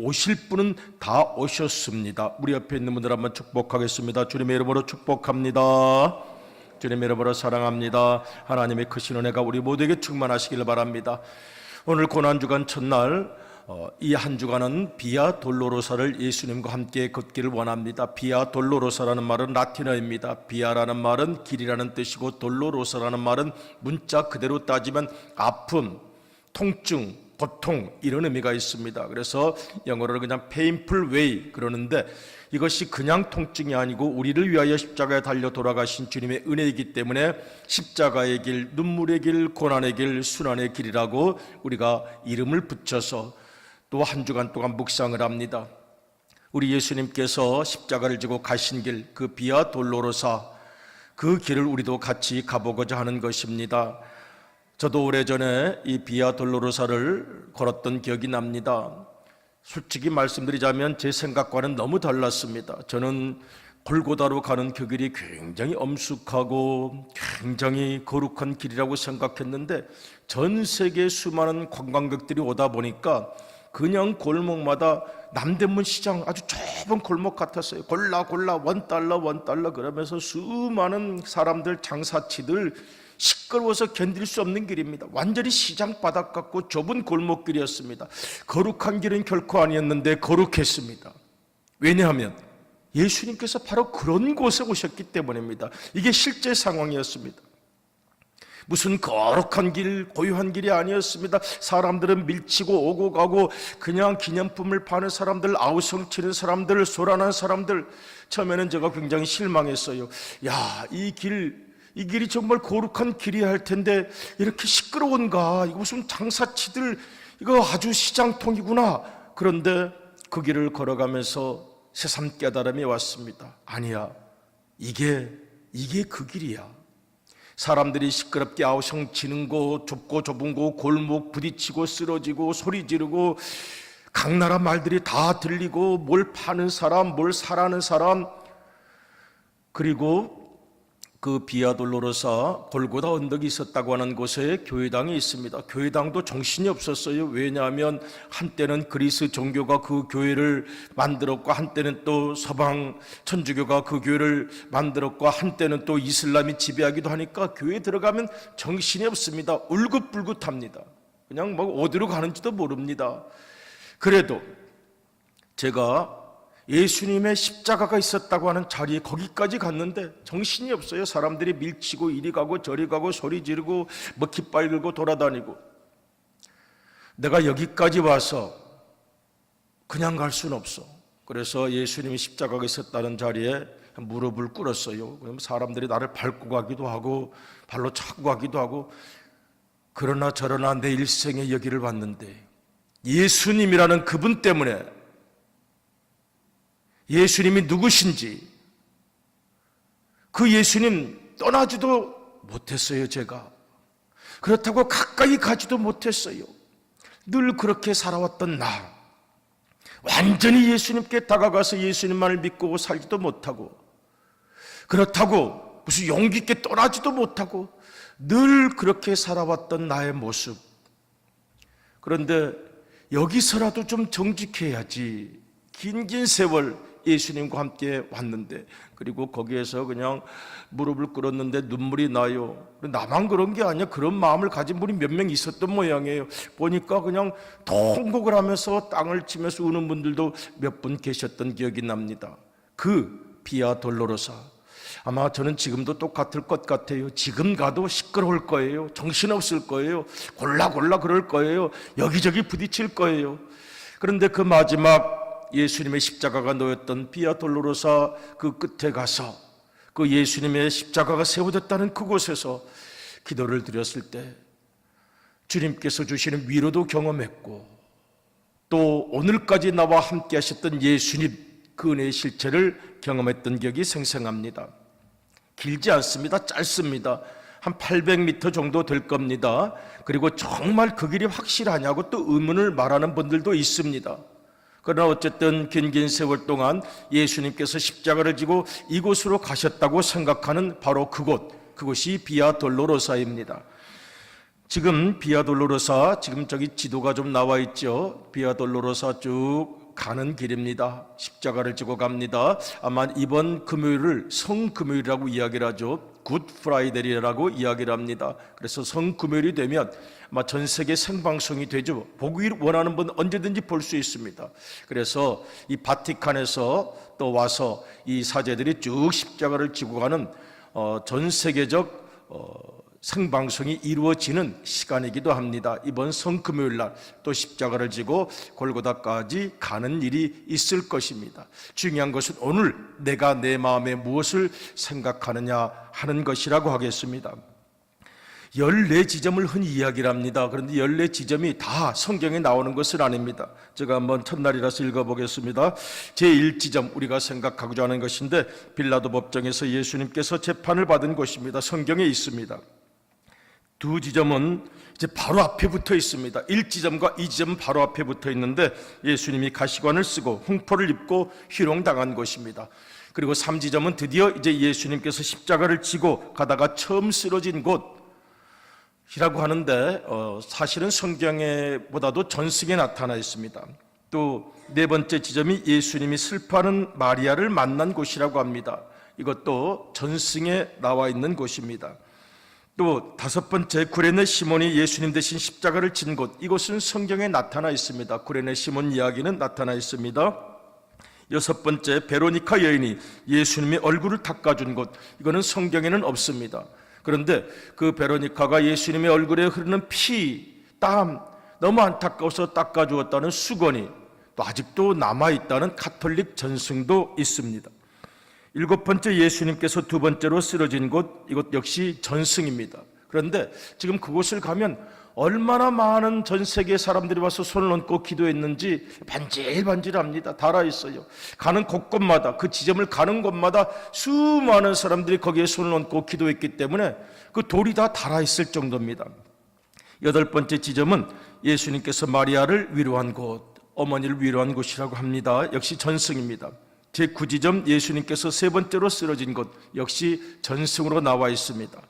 오실 분은 다 오셨습니다. 우리 옆에 있는 분들 한번 축복하겠습니다. 주님의 이름으로 축복합니다. 주님의 이름으로 사랑합니다. 하나님의 크신 은혜가 우리 모두에게 충만하시길 바랍니다. 오늘 고난주간 첫날, 이 한 주간은 비아 돌로로사를 예수님과 함께 걷기를 원합니다. 비아 돌로로사라는 말은 라틴어입니다. 비아라는 말은 길이라는 뜻이고 돌로로사라는 말은 문자 그대로 따지면 아픔, 통증, 고통 이런 의미가 있습니다. 그래서 영어로는 그냥 painful way 그러는데 이것이 그냥 통증이 아니고 우리를 위하여 십자가에 달려 돌아가신 주님의 은혜이기 때문에 십자가의 길, 눈물의 길, 고난의 길, 순환의 길이라고 우리가 이름을 붙여서 또 한 주간 동안 묵상을 합니다. 우리 예수님께서 십자가를 지고 가신 길, 그 비아 돌로로사, 그 길을 우리도 같이 가보고자 하는 것입니다. 저도 오래전에 이 비아 돌로로사를 걸었던 기억이 납니다. 솔직히 말씀드리자면 제 생각과는 너무 달랐습니다. 저는 골고다로 가는 그 길이 굉장히 엄숙하고 굉장히 거룩한 길이라고 생각했는데 전 세계 수많은 관광객들이 오다 보니까 그냥 골목마다 남대문 시장 아주 좁은 골목 같았어요. 골라 $1 그러면서 수많은 사람들, 장사치들 시끄러워서 견딜 수 없는 길입니다. 완전히 시장 바닥 같고 좁은 골목길이었습니다. 거룩한 길은 결코 아니었는데 거룩했습니다. 왜냐하면 예수님께서 바로 그런 곳에 오셨기 때문입니다. 이게 실제 상황이었습니다. 무슨 거룩한 길, 고요한 길이 아니었습니다. 사람들은 밀치고 오고 가고 그냥 기념품을 파는 사람들, 아우성 치는 사람들, 소란한 사람들. 처음에는 제가 굉장히 실망했어요. 야, 이 길이 정말 거룩한 길이야 할 텐데 이렇게 시끄러운가? 이거 무슨 장사치들, 이거 아주 시장통이구나. 그런데 그 길을 걸어가면서 새삼 깨달음이 왔습니다. 아니야, 이게 그 길이야. 사람들이 시끄럽게 아우성 치는 곳, 좁고 좁은 곳, 골목 부딪히고 쓰러지고 소리 지르고 각 나라 말들이 다 들리고 뭘 파는 사람, 뭘 사라는 사람, 그리고 그 비아 돌로로사 골고다 언덕이 있었다고 하는 곳에 교회당이 있습니다. 교회당도 정신이 없었어요. 왜냐하면 한때는 그리스 종교가 그 교회를 만들었고 한때는 또 서방 천주교가 그 교회를 만들었고 한때는 또 이슬람이 지배하기도 하니까 교회에 들어가면 정신이 없습니다. 울긋불긋합니다. 그냥 뭐 어디로 가는지도 모릅니다. 그래도 제가 예수님의 십자가가 있었다고 하는 자리에 거기까지 갔는데 정신이 없어요. 사람들이 밀치고 이리 가고 저리 가고 소리 지르고 뭐 깃발 들고 돌아다니고. 내가 여기까지 와서 그냥 갈 수는 없어. 그래서 예수님이 십자가가 있었다는 자리에 무릎을 꿇었어요. 그럼 사람들이 나를 밟고 가기도 하고 발로 차고 가기도 하고. 그러나 저러나 내 일생에 여기를 왔는데 예수님이라는 그분 때문에, 예수님이 누구신지 그 예수님 떠나지도 못했어요. 제가 그렇다고 가까이 가지도 못했어요. 늘 그렇게 살아왔던 나, 완전히 예수님께 다가가서 예수님만을 믿고 살지도 못하고, 그렇다고 무슨 용기 있게 떠나지도 못하고 늘 그렇게 살아왔던 나의 모습. 그런데 여기서라도 좀 정직해야지. 긴 세월 예수님과 함께 왔는데, 그리고 거기에서 그냥 무릎을 꿇었는데 눈물이 나요. 나만 그런 게 아니야. 그런 마음을 가진 분이 몇 명 있었던 모양이에요. 보니까 그냥 통곡을 하면서 땅을 치면서 우는 분들도 몇 분 계셨던 기억이 납니다. 그 비아 돌로로사, 아마 저는 지금도 똑같을 것 같아요. 지금 가도 시끄러울 거예요. 정신없을 거예요. 골라 그럴 거예요. 여기저기 부딪힐 거예요. 그런데 그 마지막 예수님의 십자가가 놓였던 비아 돌로로사 그 끝에 가서 그 예수님의 십자가가 세워졌다는 그곳에서 기도를 드렸을 때 주님께서 주시는 위로도 경험했고, 또 오늘까지 나와 함께 하셨던 예수님 그 은혜의 실체를 경험했던 기억이 생생합니다. 길지 않습니다. 짧습니다. 한 800m 정도 될 겁니다. 그리고 정말 그 길이 확실하냐고 또 의문을 말하는 분들도 있습니다. 그러나 어쨌든 긴 세월 동안 예수님께서 십자가를 지고 이곳으로 가셨다고 생각하는 바로 그곳이 비아 돌로로사입니다. 지금 비아 돌로로사, 지금 저기 지도가 좀 나와 있죠. 비아 돌로로사 쭉 가는 길입니다. 십자가를 지고 갑니다. 아마 이번 금요일을 성금요일이라고 이야기를 하죠. 굿 프라이데이라고 이야기를 합니다. 그래서 성금요일이 되면 아마 전 세계 생방송이 되죠. 보기 원하는 분 언제든지 볼 수 있습니다. 그래서 이 바티칸에서 또 와서 이 사제들이 쭉 십자가를 지고 가는 전 세계적 생방송이 이루어지는 시간이기도 합니다. 이번 성금요일 날 또 십자가를 지고 골고다까지 가는 일이 있을 것입니다. 중요한 것은 오늘 내가 내 마음에 무엇을 생각하느냐 하는 것이라고 하겠습니다. 14지점을 흔히 이야기를 합니다. 그런데 14지점이 다 성경에 나오는 것은 아닙니다. 제가 한번 첫날이라서 읽어보겠습니다. 제1지점 우리가 생각하고자 하는 것인데 빌라도 법정에서 예수님께서 재판을 받은 곳입니다. 성경에 있습니다. 두 지점은 이제 바로 앞에 붙어 있습니다. 1지점과 2지점은 바로 앞에 붙어 있는데 예수님이 가시관을 쓰고 흉포를 입고 희롱당한 곳입니다. 그리고 3지점은 드디어 이제 예수님께서 십자가를 지고 가다가 처음 쓰러진 곳이라고 하는데 사실은 성경에보다도 전승에 나타나 있습니다. 또 네 번째 지점이 예수님이 슬퍼하는 마리아를 만난 곳이라고 합니다. 이것도 전승에 나와 있는 곳입니다. 또 다섯 번째 구레네 시몬이 예수님 대신 십자가를 진 곳, 이곳은 성경에 나타나 있습니다. 구레네 시몬 이야기는 나타나 있습니다. 여섯 번째 베로니카 여인이 예수님의 얼굴을 닦아준 곳, 이거는 성경에는 없습니다. 그런데 그 베로니카가 예수님의 얼굴에 흐르는 피, 땀 너무 안타까워서 닦아주었다는 수건이 또 아직도 남아있다는 가톨릭 전승도 있습니다. 일곱 번째 예수님께서 두 번째로 쓰러진 곳, 이곳 역시 전승입니다. 그런데 지금 그곳을 가면 얼마나 많은 전 세계 사람들이 와서 손을 얹고 기도했는지 반질반질합니다. 달아있어요. 가는 곳곳마다, 그 지점을 가는 곳마다 수많은 사람들이 거기에 손을 얹고 기도했기 때문에 그 돌이 다 달아있을 정도입니다. 여덟 번째 지점은 예수님께서 마리아를 위로한 곳, 어머니를 위로한 곳이라고 합니다. 역시 전승입니다. 제9지점 예수님께서 세 번째로 쓰러진 곳, 역시 전승으로 나와 있습니다.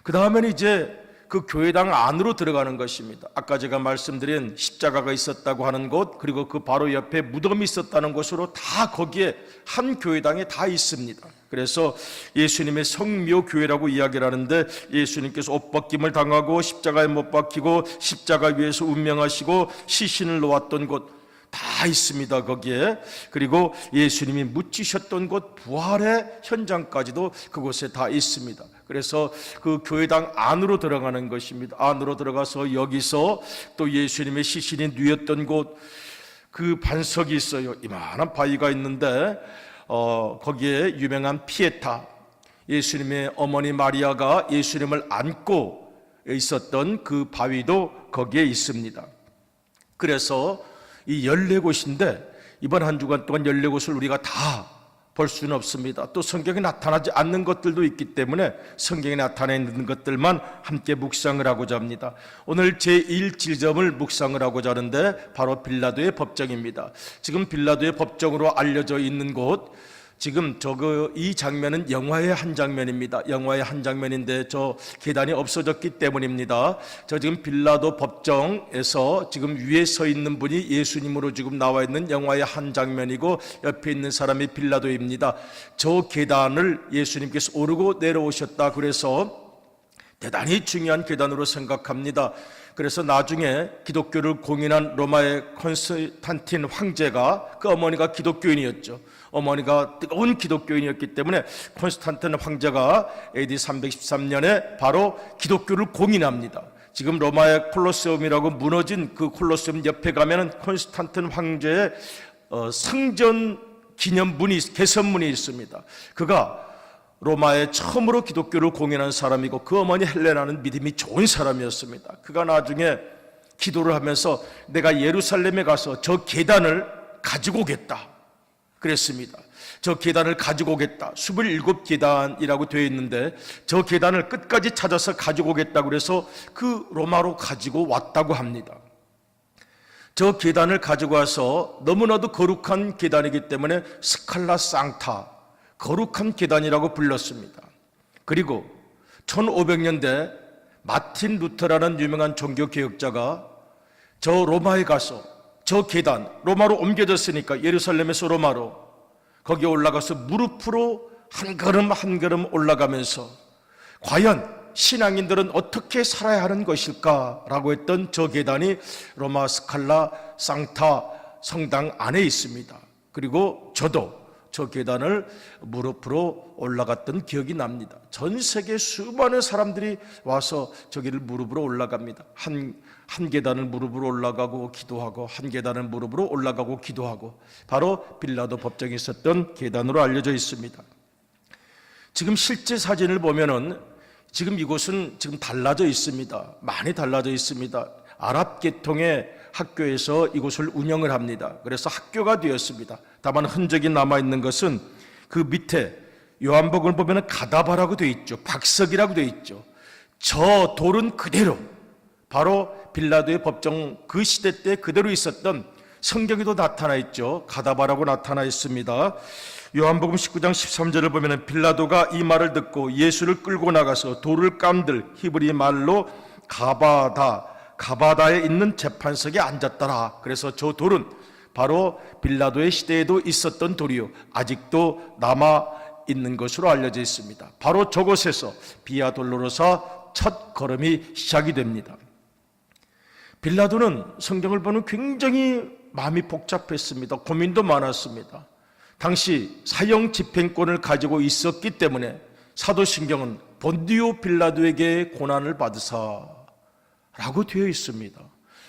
그 다음에는 이제 그 교회당 안으로 들어가는 것입니다. 아까 제가 말씀드린 십자가가 있었다고 하는 곳, 그리고 그 바로 옆에 무덤이 있었다는 곳으로 다 거기에 한 교회당에 다 있습니다. 그래서 예수님의 성묘교회라고 이야기를 하는데 예수님께서 옷벗김을 당하고 십자가에 못 박히고 십자가 위에서 운명하시고 시신을 놓았던 곳 다 있습니다. 거기에. 그리고 예수님이 묻히셨던 곳 부활의 현장까지도 그곳에 다 있습니다. 그래서 그 교회당 안으로 들어가는 것입니다. 안으로 들어가서 여기서 또 예수님의 시신이 누였던 곳, 그 반석이 있어요. 이만한 바위가 있는데 거기에 유명한 피에타, 예수님의 어머니 마리아가 예수님을 안고 있었던 그 바위도 거기에 있습니다. 그래서 이 14곳인데 이번 한 주간 동안 14곳을 우리가 다 볼 수는 없습니다. 또 성경에 나타나지 않는 것들도 있기 때문에 성경에 나타나 있는 것들만 함께 묵상을 하고자 합니다. 오늘 제1지점을 묵상을 하고자 하는데 바로 빌라도의 법정입니다. 지금 빌라도의 법정으로 알려져 있는 곳, 지금 이 장면은 영화의 한 장면입니다. 영화의 한 장면인데 저 계단이 없어졌기 때문입니다. 저 지금 빌라도 법정에서 지금 위에 서 있는 분이 예수님으로 지금 나와 있는 영화의 한 장면이고 옆에 있는 사람이 빌라도입니다. 저 계단을 예수님께서 오르고 내려오셨다 그래서 대단히 중요한 계단으로 생각합니다. 그래서 나중에 기독교를 공인한 로마의 콘스탄틴 황제가, 그 어머니가 기독교인이었죠. 어머니가 뜨거운 기독교인이었기 때문에 콘스탄틴 황제가 AD 313년에 바로 기독교를 공인합니다. 지금 로마의 콜로세움이라고 무너진 그 콜로세움 옆에 가면은 콘스탄틴 황제의 상전 기념문이, 개선문이 있습니다. 그가 로마에 처음으로 기독교를 공인한 사람이고 그 어머니 헬레나는 믿음이 좋은 사람이었습니다. 그가 나중에 기도를 하면서 내가 예루살렘에 가서 저 계단을 가지고 오겠다 그랬습니다. 저 계단을 가지고 오겠다. 27계단이라고 되어 있는데 저 계단을 끝까지 찾아서 가지고 오겠다고 그래서 그 로마로 가지고 왔다고 합니다. 저 계단을 가지고 와서 너무나도 거룩한 계단이기 때문에 스칼라 상타, 거룩한 계단이라고 불렀습니다. 그리고 1500년대 마틴 루터라는 유명한 종교개혁자가 저 로마에 가서 저 계단, 로마로 옮겨졌으니까 예루살렘에서 로마로, 거기에 올라가서 무릎으로 한 걸음 한 걸음 올라가면서 과연 신앙인들은 어떻게 살아야 하는 것일까라고 했던 저 계단이 로마 스칼라 상타 성당 안에 있습니다. 그리고 저도 저 계단을 무릎으로 올라갔던 기억이 납니다. 전 세계 수많은 사람들이 와서 저기를 무릎으로 올라갑니다. 한 계단을 무릎으로 올라가고 기도하고, 한 계단을 무릎으로 올라가고 기도하고, 바로 빌라도 법정에 있었던 계단으로 알려져 있습니다. 지금 실제 사진을 보면은 지금 이곳은 지금 달라져 있습니다. 많이 달라져 있습니다. 아랍 계통의 학교에서 이곳을 운영을 합니다. 그래서 학교가 되었습니다. 다만 흔적이 남아있는 것은 그 밑에 요한복음을 보면 가다바라고 되어 있죠. 박석이라고 되어 있죠. 저 돌은 그대로 바로 빌라도의 법정 그 시대 때 그대로 있었던, 성경에도 나타나 있죠. 가다바라고 나타나 있습니다. 요한복음 19장 13절을 보면 빌라도가 이 말을 듣고 예수를 끌고 나가서 돌을 깐들 히브리 말로 가바다에 있는 재판석에 앉았더라. 그래서 저 돌은 바로 빌라도의 시대에도 있었던 돌이요, 아직도 남아 있는 것으로 알려져 있습니다. 바로 저곳에서 비아 돌로로사 첫 걸음이 시작이 됩니다. 빌라도는 성경을 보면 굉장히 마음이 복잡했습니다. 고민도 많았습니다. 당시 사형 집행권을 가지고 있었기 때문에 사도신경은 본디오 빌라도에게 고난을 받으사 라고 되어 있습니다.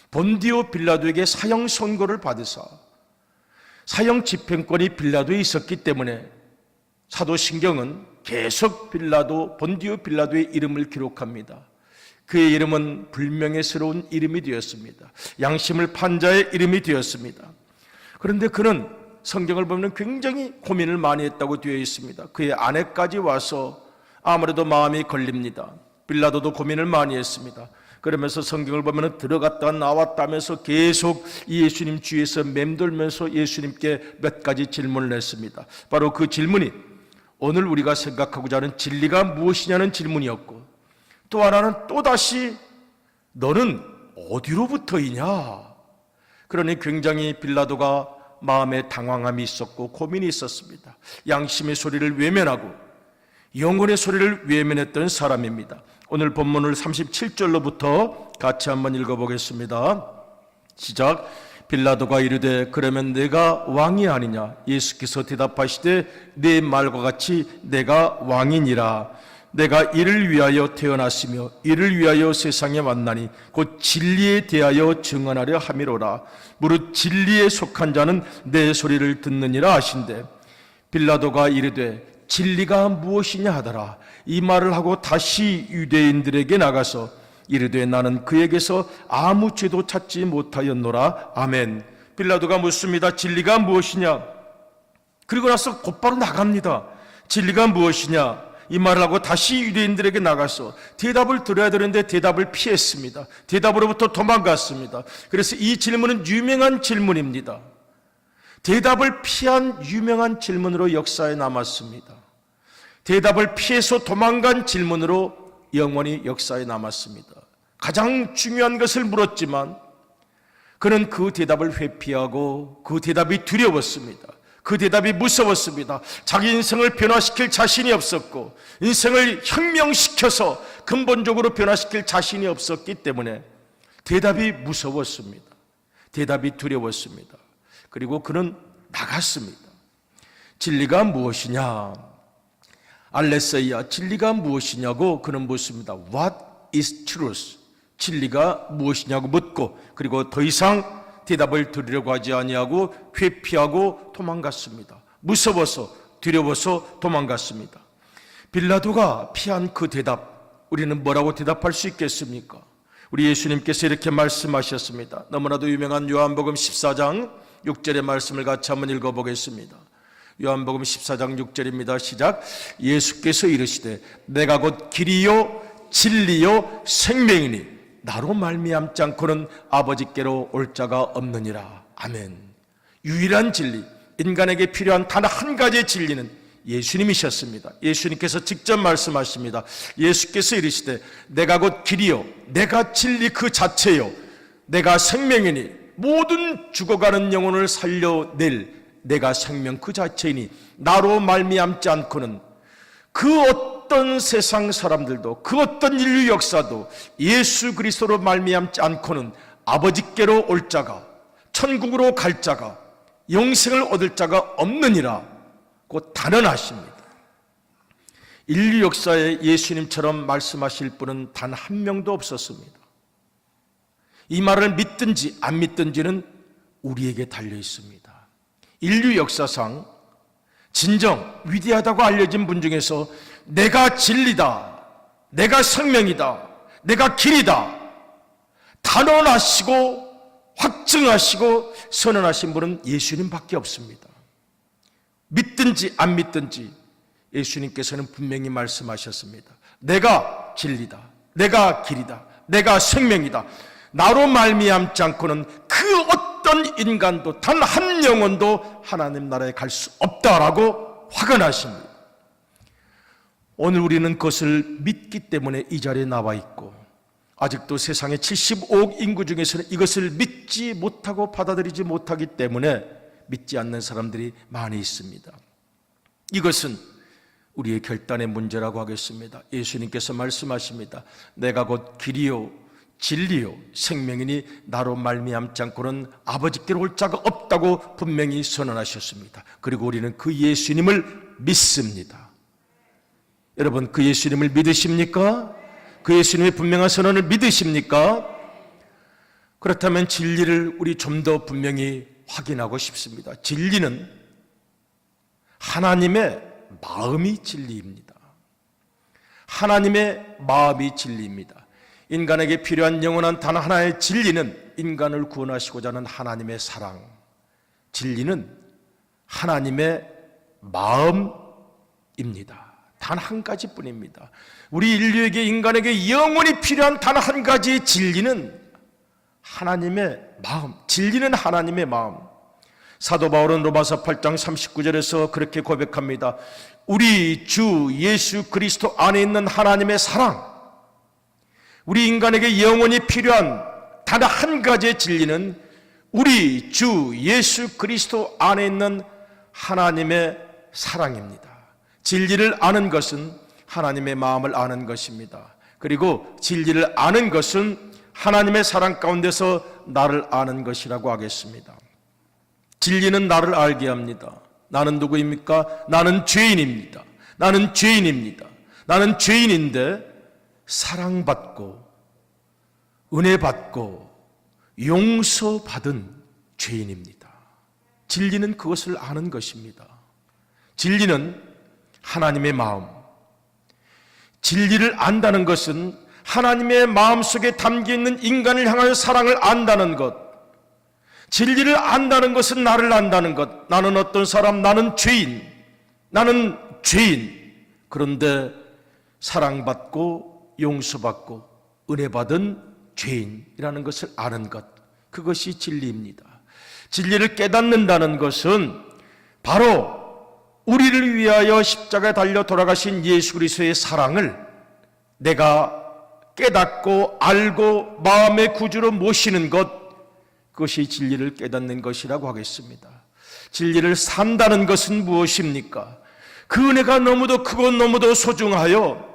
본디오 빌라도에게 사형 선고를 받으사, 사형 집행권이 빌라도에 있었기 때문에 사도신경은 계속 본디오 빌라도의 이름을 기록합니다. 그의 이름은 불명예스러운 이름이 되었습니다. 양심을 판 자의 이름이 되었습니다. 그런데 그는 성경을 보면 굉장히 고민을 많이 했다고 되어 있습니다. 그의 아내까지 와서 아무래도 마음이 걸립니다. 빌라도도 고민을 많이 했습니다. 그러면서 성경을 보면 들어갔다 나왔다 하면서 계속 예수님 주위에서 맴돌면서 예수님께 몇 가지 질문을 했습니다. 바로 그 질문이 오늘 우리가 생각하고자 하는 진리가 무엇이냐는 질문이었고, 또 하나는 또다시 너는 어디로부터이냐. 그러니 굉장히 빌라도가 마음에 당황함이 있었고 고민이 있었습니다. 양심의 소리를 외면하고 영혼의 소리를 외면했던 사람입니다. 오늘 본문을 37절로부터 같이 한번 읽어보겠습니다. 시작. 빌라도가 이르되 그러면 내가 왕이 아니냐? 예수께서 대답하시되 내 말과 같이 내가 왕이니라. 내가 이를 위하여 태어났으며 이를 위하여 세상에 왔나니 곧 진리에 대하여 증언하려 함이로라. 무릇 진리에 속한 자는 내 소리를 듣느니라 하신대. 빌라도가 이르되 진리가 무엇이냐 하더라. 이 말을 하고 다시 유대인들에게 나가서 이르되 나는 그에게서 아무 죄도 찾지 못하였노라. 아멘. 빌라도가 묻습니다. 진리가 무엇이냐? 그리고 나서 곧바로 나갑니다. 진리가 무엇이냐? 이 말을 하고 다시 유대인들에게 나가서 대답을 들어야 되는데 대답을 피했습니다. 대답으로부터 도망갔습니다. 그래서 이 질문은 유명한 질문입니다. 대답을 피한 유명한 질문으로 역사에 남았습니다. 대답을 피해서 도망간 질문으로 영원히 역사에 남았습니다. 가장 중요한 것을 물었지만 그는 그 대답을 회피하고 그 대답이 두려웠습니다. 그 대답이 무서웠습니다. 자기 인생을 변화시킬 자신이 없었고 인생을 혁명시켜서 근본적으로 변화시킬 자신이 없었기 때문에 대답이 무서웠습니다. 대답이 두려웠습니다. 그리고 그는 나갔습니다. 진리가 무엇이냐? 알레세이아, 진리가 무엇이냐고 그는 묻습니다. What is truth? 진리가 무엇이냐고 묻고, 그리고 더 이상 대답을 드리려고 하지 아니하고 회피하고 도망갔습니다. 무서워서, 두려워서 도망갔습니다. 빌라도가 피한 그 대답, 우리는 뭐라고 대답할 수 있겠습니까? 우리 예수님께서 이렇게 말씀하셨습니다. 너무나도 유명한 요한복음 14장 6절의 말씀을 같이 한번 읽어보겠습니다. 요한복음 14장 6절입니다. 시작. 예수께서 이르시되 내가 곧 길이요 진리요 생명이니 나로 말미암지 않고는 아버지께로 올 자가 없느니라. 아멘. 유일한 진리, 인간에게 필요한 단 한 가지의 진리는 예수님이셨습니다. 예수님께서 직접 말씀하십니다. 예수께서 이르시되 내가 곧 길이요, 내가 진리 그 자체요, 내가 생명이니 모든 죽어가는 영혼을 살려낼 내가 생명 그 자체이니 나로 말미암지 않고는 그 어떤 세상 사람들도 그 어떤 인류 역사도 예수 그리스도로 말미암지 않고는 아버지께로 올 자가 천국으로 갈 자가 영생을 얻을 자가 없느니라 고 단언하십니다. 인류 역사에 예수님처럼 말씀하실 분은 단 한 명도 없었습니다. 이 말을 믿든지 안 믿든지는 우리에게 달려 있습니다. 인류 역사상 진정 위대하다고 알려진 분 중에서 내가 진리다, 내가 생명이다, 내가 길이다 단언하시고 확증하시고 선언하신 분은 예수님밖에 없습니다. 믿든지 안 믿든지 예수님께서는 분명히 말씀하셨습니다. 내가 진리다, 내가 길이다, 내가 생명이다. 나로 말미암지 않고는 그 어떤 인간도 단 한 영혼도 하나님 나라에 갈 수 없다라고 확언하십니다. 오늘 우리는 그것을 믿기 때문에 이 자리에 나와 있고 아직도 세상의 75억 인구 중에서는 이것을 믿지 못하고 받아들이지 못하기 때문에 믿지 않는 사람들이 많이 있습니다. 이것은 우리의 결단의 문제라고 하겠습니다. 예수님께서 말씀하십니다. 내가 곧 길이요 진리요 생명이니 나로 말미암지 않고는 아버지께로 올 자가 없다고 분명히 선언하셨습니다. 그리고 우리는 그 예수님을 믿습니다. 여러분 그 예수님을 믿으십니까? 그 예수님의 분명한 선언을 믿으십니까? 그렇다면 진리를 우리 좀 더 분명히 확인하고 싶습니다. 진리는 하나님의 마음이 진리입니다. 하나님의 마음이 진리입니다. 인간에게 필요한 영원한 단 하나의 진리는 인간을 구원하시고자 하는 하나님의 사랑. 진리는 하나님의 마음입니다. 단 한 가지뿐입니다. 우리 인류에게 인간에게 영원히 필요한 단 한 가지의 진리는 하나님의 마음. 진리는 하나님의 마음. 사도 바울은 로마서 8장 39절에서 그렇게 고백합니다. 우리 주 예수 그리스도 안에 있는 하나님의 사랑. 우리 인간에게 영원히 필요한 단 한 가지의 진리는 우리 주 예수 그리스도 안에 있는 하나님의 사랑입니다. 진리를 아는 것은 하나님의 마음을 아는 것입니다. 그리고 진리를 아는 것은 하나님의 사랑 가운데서 나를 아는 것이라고 하겠습니다. 진리는 나를 알게 합니다. 나는 누구입니까? 나는 죄인입니다. 나는 죄인입니다. 나는 죄인인데 사랑받고 은혜받고 용서받은 죄인입니다. 진리는 그것을 아는 것입니다. 진리는 하나님의 마음. 진리를 안다는 것은 하나님의 마음속에 담겨있는 인간을 향하여 사랑을 안다는 것. 진리를 안다는 것은 나를 안다는 것. 나는 어떤 사람, 나는 죄인. 나는 죄인. 그런데 사랑받고 용서받고 은혜받은 죄인이라는 것을 아는 것. 그것이 진리입니다. 진리를 깨닫는다는 것은 바로 우리를 위하여 십자가에 달려 돌아가신 예수 그리스도의 사랑을 내가 깨닫고 알고 마음의 구주로 모시는 것, 그것이 진리를 깨닫는 것이라고 하겠습니다. 진리를 산다는 것은 무엇입니까? 그 은혜가 너무도 크고 너무도 소중하여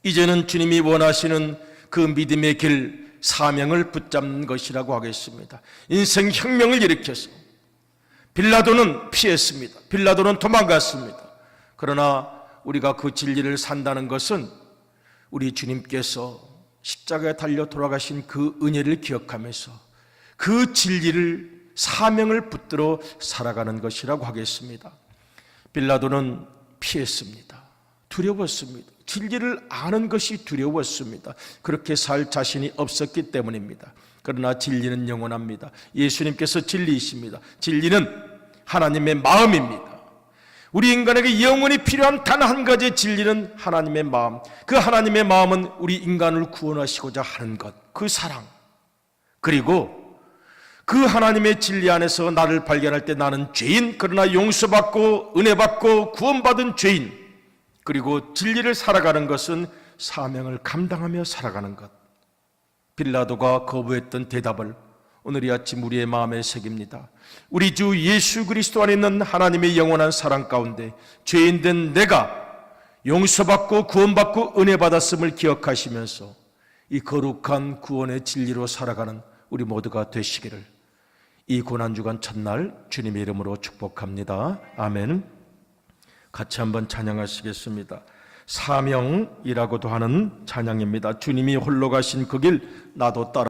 이제는 주님이 원하시는 그 믿음의 길, 사명을 붙잡는 것이라고 하겠습니다. 인생 혁명을 일으켜서 빌라도는 피했습니다. 빌라도는 도망갔습니다. 그러나 우리가 그 진리를 산다는 것은 우리 주님께서 십자가에 달려 돌아가신 그 은혜를 기억하면서 그 진리를 사명을 붙들어 살아가는 것이라고 하겠습니다. 빌라도는 피했습니다. 두려웠습니다. 진리를 아는 것이 두려웠습니다. 그렇게 살 자신이 없었기 때문입니다. 그러나 진리는 영원합니다. 예수님께서 진리이십니다. 진리는 하나님의 마음입니다. 우리 인간에게 영원히 필요한 단 한 가지의 진리는 하나님의 마음. 그 하나님의 마음은 우리 인간을 구원하시고자 하는 것, 그 사랑. 그리고 그 하나님의 진리 안에서 나를 발견할 때 나는 죄인, 그러나 용서받고 은혜받고 구원받은 죄인. 그리고 진리를 살아가는 것은 사명을 감당하며 살아가는 것. 빌라도가 거부했던 대답을 오늘 이 아침 우리의 마음에 새깁니다. 우리 주 예수 그리스도 안에 있는 하나님의 영원한 사랑 가운데 죄인된 내가 용서받고 구원받고 은혜 받았음을 기억하시면서 이 거룩한 구원의 진리로 살아가는 우리 모두가 되시기를 이 고난주간 첫날 주님의 이름으로 축복합니다. 아멘. 같이 한번 찬양하시겠습니다. 사명이라고도 하는 찬양입니다. 주님이 홀로 가신 그 길 나도 따라